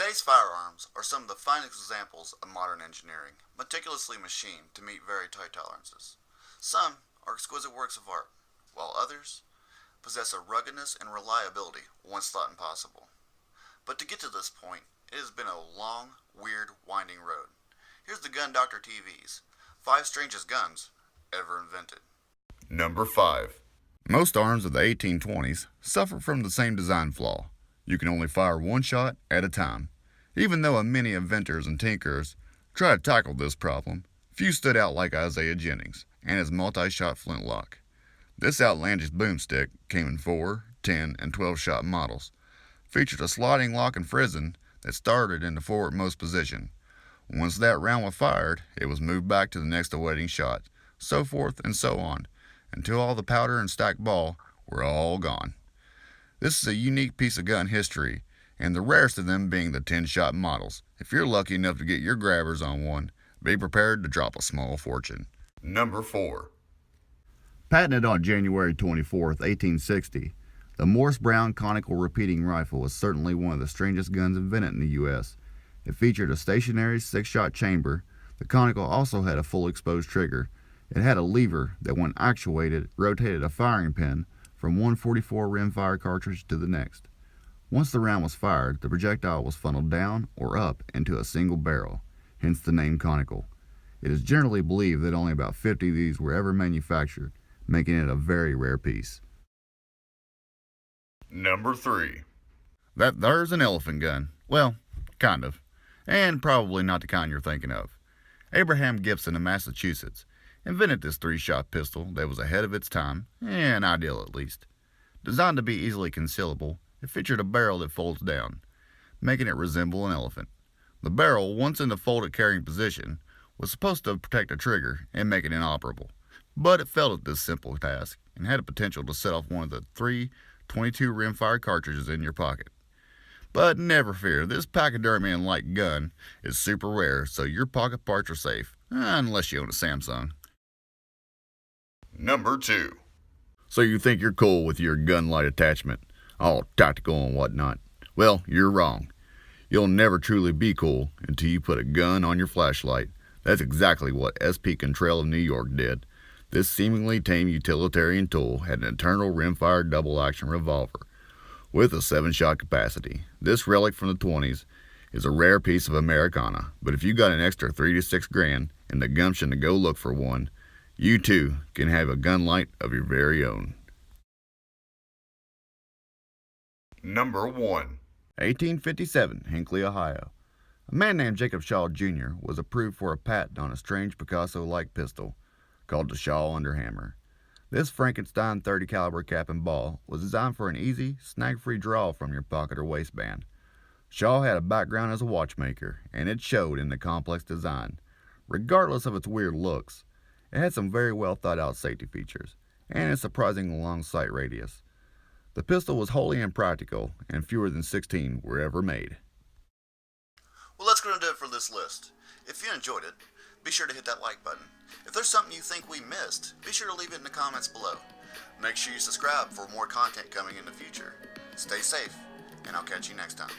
Today's firearms are some of the finest examples of modern engineering, meticulously machined to meet very tight tolerances. Some are exquisite works of art, while others possess a ruggedness and reliability once thought impossible. But to get to this point, it has been a long, weird, winding road. Here's the GunDoctorTV's 5 strangest guns ever invented. Number 5. Most arms of the 1820s suffer from the same design flaw. You can only fire one shot at a time. Even though many inventors and tinkerers tried to tackle this problem, few stood out like Isaiah Jennings and his multi-shot flintlock. This outlandish boomstick came in 4, 10, and 12-shot models. Featured a sliding lock and frizzen that started in the forwardmost position. Once that round was fired, it was moved back to the next awaiting shot, so forth and so on, until all the powder and stacked ball were all gone. This is a unique piece of gun history, and the rarest of them being the 10-shot models. If you're lucky enough to get your grabbers on one, be prepared to drop a small fortune. Number 4. Patented on January 24, 1860, the Morse Brown conical repeating rifle was certainly one of the strangest guns invented in the U.S. It featured a stationary 6-shot chamber. The conical also had a full exposed trigger. It had a lever that, when actuated, rotated a firing pin from one .44 rimfire cartridge to the next. Once the round was fired, the projectile was funneled down or up into a single barrel, hence the name conical. It is generally believed that only about 50 of these were ever manufactured, making it a very rare piece. Number 3. There's an elephant gun. Well, kind of. And probably not the kind you're thinking of. Abraham Gibson of Massachusetts invented this 3-shot pistol that was ahead of its time, and ideal at least. Designed to be easily concealable, it featured a barrel that folds down, making it resemble an elephant. The barrel, once in the folded carrying position, was supposed to protect the trigger and make it inoperable. But it failed at this simple task and had a potential to set off one of the 3 .22 rimfire cartridges in your pocket. But never fear, this pachydermian-like gun is super rare, so your pocket parts are safe, unless you own a Samsung. Number 2. So you think you're cool with your gun light attachment, all tactical and whatnot? Well, you're wrong. You'll never truly be cool until you put a gun on your flashlight. That's exactly what SP Contrail of New York did. This seemingly tame utilitarian tool had an internal rimfire double-action revolver with a 7-shot capacity. This relic from the 20s is a rare piece of Americana, but if you got an extra 3 to 6 grand and the gumption to go look for one, you too can have a gun light of your very own. Number 1. 1857, Hinckley, Ohio. A man named Jacob Shaw Jr. was approved for a patent on a strange Picasso-like pistol called the Shaw Underhammer. This Frankenstein 30 caliber cap and ball was designed for an easy, snag-free draw from your pocket or waistband. Shaw had a background as a watchmaker, and it showed in the complex design. Regardless of its weird looks, it had some very well thought out safety features, and a surprisingly long sight radius. The pistol was wholly impractical, and fewer than 16 were ever made. Well, that's going to do it for this list. If you enjoyed it, be sure to hit that like button. If there's something you think we missed, be sure to leave it in the comments below. Make sure you subscribe for more content coming in the future. Stay safe, and I'll catch you next time.